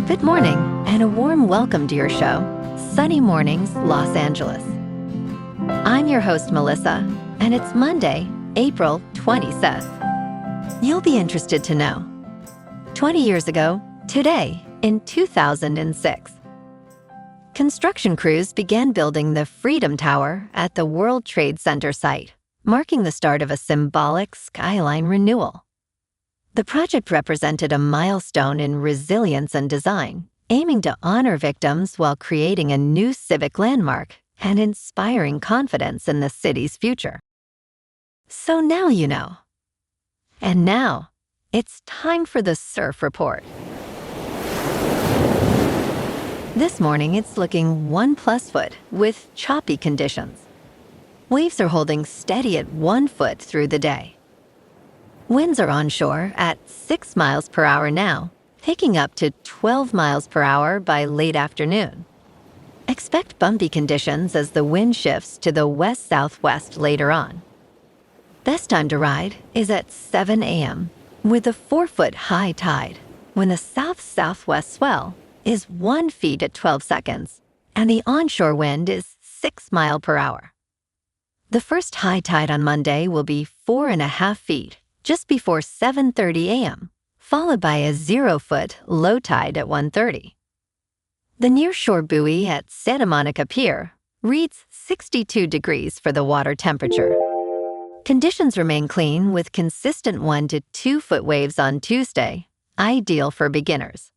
Good morning, and a warm welcome to your show, Sunny Mornings, Los Angeles. I'm your host, Melissa, and it's Monday, April 27th. You'll be interested to know. 20 years ago, today, in 2006, construction crews began building the Freedom Tower at the World Trade Center site, marking the start of a symbolic skyline renewal. The project represented a milestone in resilience and design, aiming to honor victims while creating a new civic landmark and inspiring confidence in the city's future. So now you know. And now, it's time for the Surf Report. This morning, it's looking 1+ foot with choppy conditions. Waves are holding steady at 1 foot through the day. Winds are onshore at 6 miles per hour now, picking up to 12 miles per hour by late afternoon. Expect bumpy conditions as the wind shifts to the west-southwest later on. Best time to ride is at 7 a.m. with a 4-foot high tide, when the south-southwest swell is 1 foot at 12 seconds, and the onshore wind is 6 miles per hour. The first high tide on Monday will be 4.5 feet, just before 7:30 a.m., followed by a 0-foot low tide at 1:30. The nearshore buoy at Santa Monica Pier reads 62 degrees for the water temperature. Conditions remain clean with consistent 1 to 2 foot waves on Tuesday, ideal for beginners.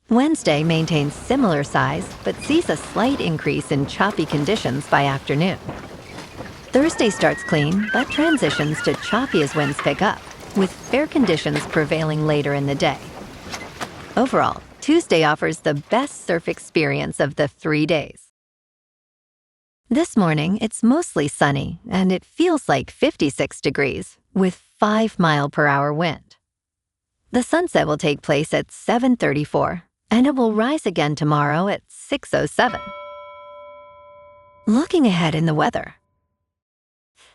Wednesday maintains similar size but sees a slight increase in choppy conditions by afternoon. Thursday starts clean, but transitions to choppy as winds pick up, with fair conditions prevailing later in the day. Overall, Tuesday offers the best surf experience of the 3 days. This morning, it's mostly sunny, and it feels like 56 degrees, with 5 mile per hour wind. The sunset will take place at 7:34, and it will rise again tomorrow at 6:07. Looking ahead in the weather.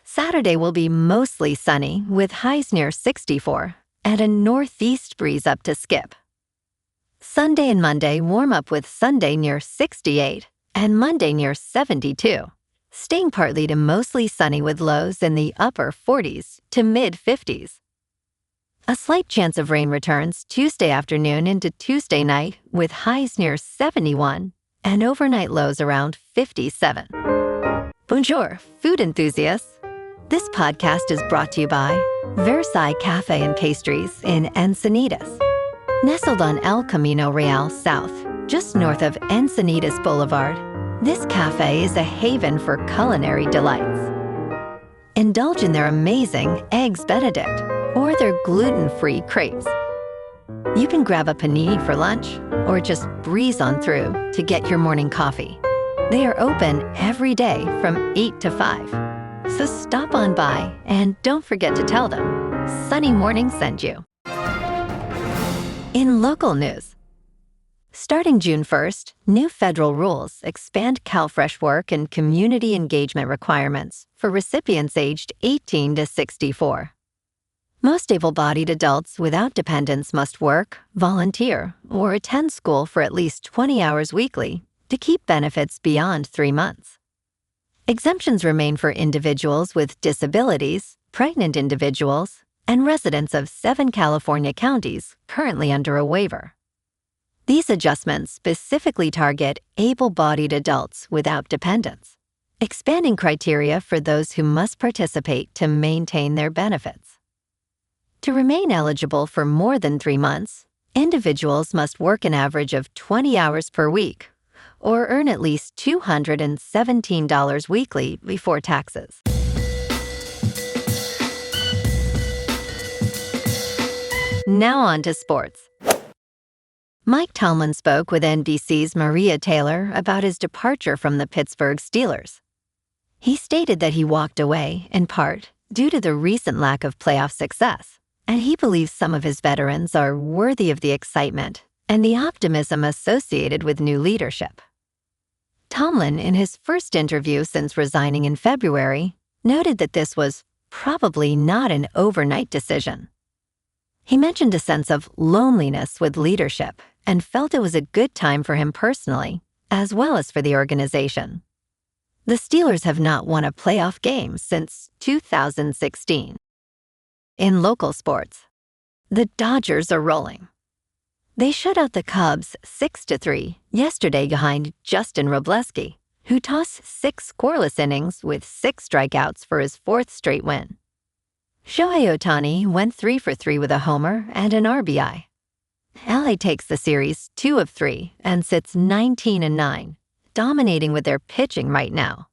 Saturday will be mostly sunny with highs near 64 and a northeast breeze up to Skip. Sunday and Monday warm up with Sunday near 68 and Monday near 72, staying partly to mostly sunny with lows in the upper 40s to mid-50s. A slight chance of rain returns Tuesday afternoon into Tuesday night with highs near 71 and overnight lows around 57. Bonjour, food enthusiasts. This podcast is brought to you by Versailles Cafe and Pastries in Encinitas. Nestled on El Camino Real South, just north of Encinitas Boulevard, this cafe is a haven for culinary delights. Indulge in their amazing Eggs Benedict or their gluten-free crepes. You can grab a panini for lunch or just breeze on through to get your morning coffee. They are open every day from 8 to 5. So stop on by and don't forget to tell them Sunny Morning sent you. In local news, starting June 1st, new federal rules expand CalFresh work and community engagement requirements for recipients aged 18 to 64. Most able-bodied adults without dependents must work, volunteer, or attend school for at least 20 hours weekly to keep benefits beyond 3 months. Exemptions remain for individuals with disabilities, pregnant individuals, and residents of 7 California counties currently under a waiver. These adjustments specifically target able-bodied adults without dependents, expanding criteria for those who must participate to maintain their benefits. To remain eligible for more than 3 months, individuals must work an average of 20 hours per week or earn at least $217 weekly before taxes. Now on to sports. Mike Tomlin spoke with NBC's Maria Taylor about his departure from the Pittsburgh Steelers. He stated that he walked away, in part, due to the recent lack of playoff success, and he believes some of his veterans are worthy of the excitement and the optimism associated with new leadership. Tomlin, in his first interview since resigning in February, noted that this was probably not an overnight decision. He mentioned a sense of loneliness with leadership and felt it was a good time for him personally, as well as for the organization. The Steelers have not won a playoff game since 2016. In local sports, the Dodgers are rolling. They shut out the Cubs 6-3 yesterday behind Justin Wrobleski, who tossed 6 scoreless innings with 6 strikeouts for his 4th straight win. Shohei Ohtani went 3 for 3 with a homer and an RBI. LA takes the series 2 of 3 and sits 19-9, dominating with their pitching right now.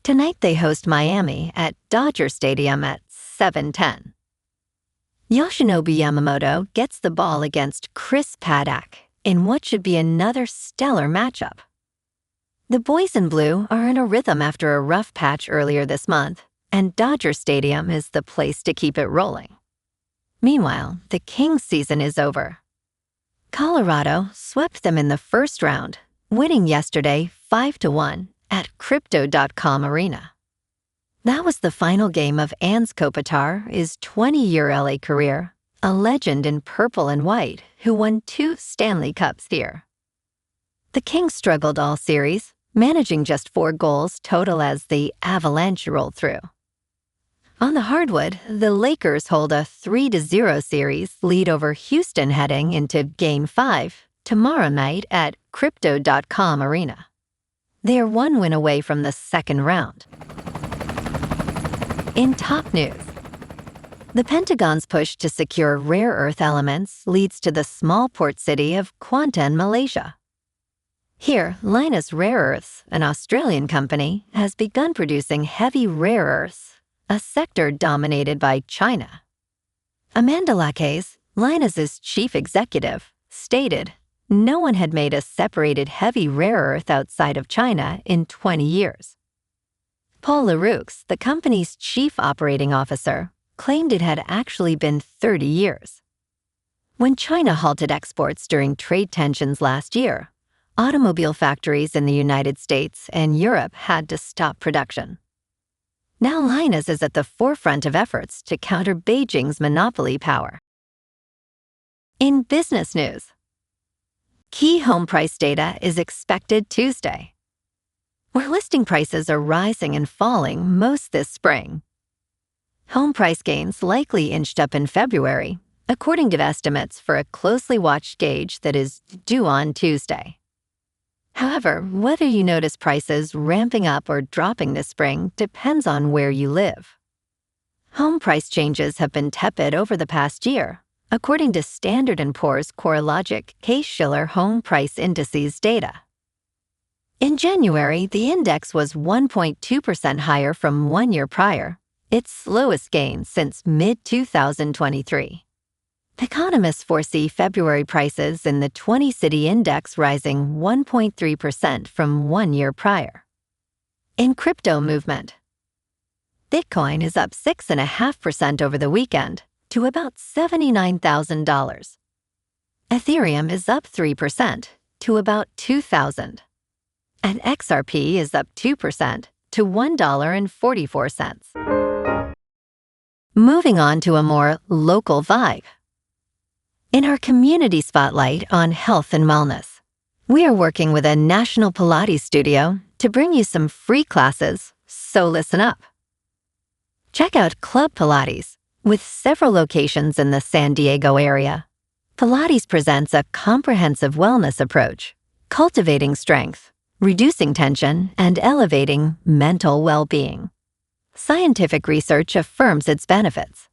Tonight they host Miami at Dodger Stadium at 7:10. Yoshinobu Yamamoto gets the ball against Chris Paddock in what should be another stellar matchup. The boys in blue are in a rhythm after a rough patch earlier this month, and Dodger Stadium is the place to keep it rolling. Meanwhile, the Kings season is over. Colorado swept them in the first round, winning yesterday 5-1 at Crypto.com Arena. That was the final game of Anze Kopitar's 20-year LA career, a legend in purple and white who won 2 Stanley Cups here. The Kings struggled all series, managing just 4 goals total as the Avalanche rolled through. On the hardwood, the Lakers hold a 3-0 series lead over Houston heading into Game 5 tomorrow night at Crypto.com Arena. They are 1 win away from the second round. In top news, the Pentagon's push to secure rare earth elements leads to the small port city of Kuantan, Malaysia. Here, Lynas Rare Earths, an Australian company, has begun producing heavy rare earths, a sector dominated by China. Amanda Lacaze, Lynas's chief executive, stated no one had made a separated heavy rare earth outside of China in 20 years. Paul Leroux, the company's chief operating officer, claimed it had actually been 30 years. When China halted exports during trade tensions last year, automobile factories in the United States and Europe had to stop production. Now Lynas is at the forefront of efforts to counter Beijing's monopoly power. In business news, key home price data is expected Tuesday, where listing prices are rising and falling most this spring. Home price gains likely inched up in February, according to estimates for a closely watched gauge that is due on Tuesday. However, whether you notice prices ramping up or dropping this spring depends on where you live. Home price changes have been tepid over the past year, according to Standard & Poor's CoreLogic Case-Shiller Home Price Indices data. In January, the index was 1.2% higher from 1 year prior, its slowest gain since mid-2023. Economists foresee February prices in the 20-city index rising 1.3% from 1 year prior. In crypto movement, Bitcoin is up 6.5% over the weekend to about $79,000. Ethereum is up 3% to about $2,000. And XRP is up 2% to $1.44. Moving on to a more local vibe. In our community spotlight on health and wellness, we are working with a national Pilates studio to bring you some free classes, so listen up. Check out Club Pilates, with several locations in the San Diego area. Pilates presents a comprehensive wellness approach, cultivating strength, reducing tension, and elevating mental well-being. Scientific research affirms its benefits.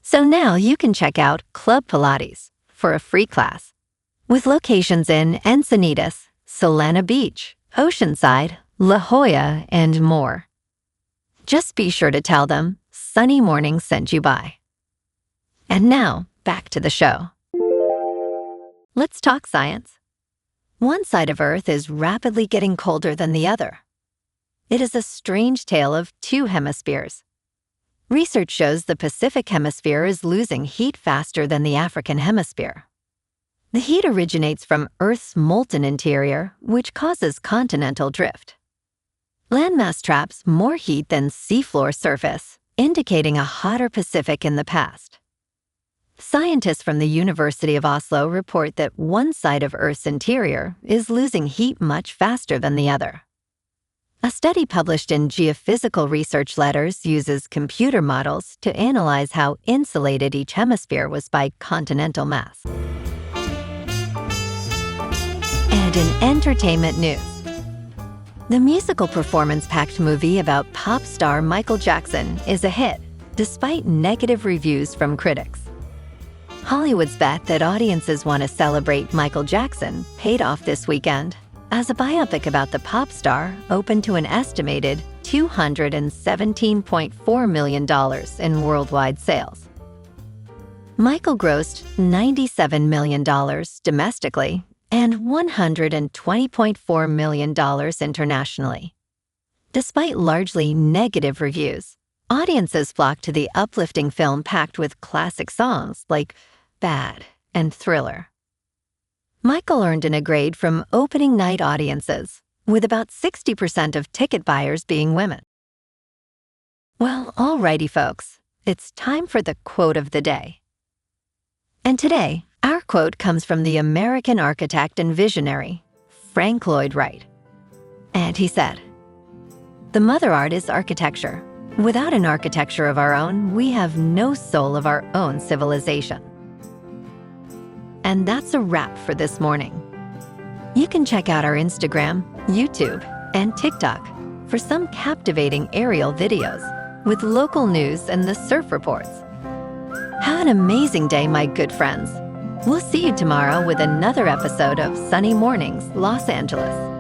So now you can check out Club Pilates for a free class, with locations in Encinitas, Solana Beach, Oceanside, La Jolla, and more. Just be sure to tell them Sunny Morning sent you by. And now, back to the show. Let's talk science. One side of Earth is rapidly getting colder than the other. It is a strange tale of 2 hemispheres. Research shows the Pacific Hemisphere is losing heat faster than the African Hemisphere. The heat originates from Earth's molten interior, which causes continental drift. Landmass traps more heat than seafloor surface, indicating a hotter Pacific in the past. Scientists from the University of Oslo report that one side of Earth's interior is losing heat much faster than the other. A study published in Geophysical Research Letters uses computer models to analyze how insulated each hemisphere was by continental mass. And in entertainment news, the musical performance-packed movie about pop star Michael Jackson is a hit, despite negative reviews from critics. Hollywood's bet that audiences want to celebrate Michael Jackson paid off this weekend, as a biopic about the pop star opened to an estimated $217.4 million in worldwide sales. Michael grossed $97 million domestically and $120.4 million internationally. Despite largely negative reviews, audiences flocked to the uplifting film packed with classic songs like Bad and Thriller. Michael earned a grade from opening night audiences, with about 60% of ticket buyers being women. Well, alrighty folks, it's time for the quote of the day. And today, our quote comes from the American architect and visionary, Frank Lloyd Wright. And he said, "The mother art is architecture. Without an architecture of our own, we have no soul of our own civilization." And that's a wrap for this morning. You can check out our Instagram, YouTube, and TikTok for some captivating aerial videos with local news and the surf reports. Have an amazing day, my good friends. We'll see you tomorrow with another episode of Sunny Mornings, Los Angeles.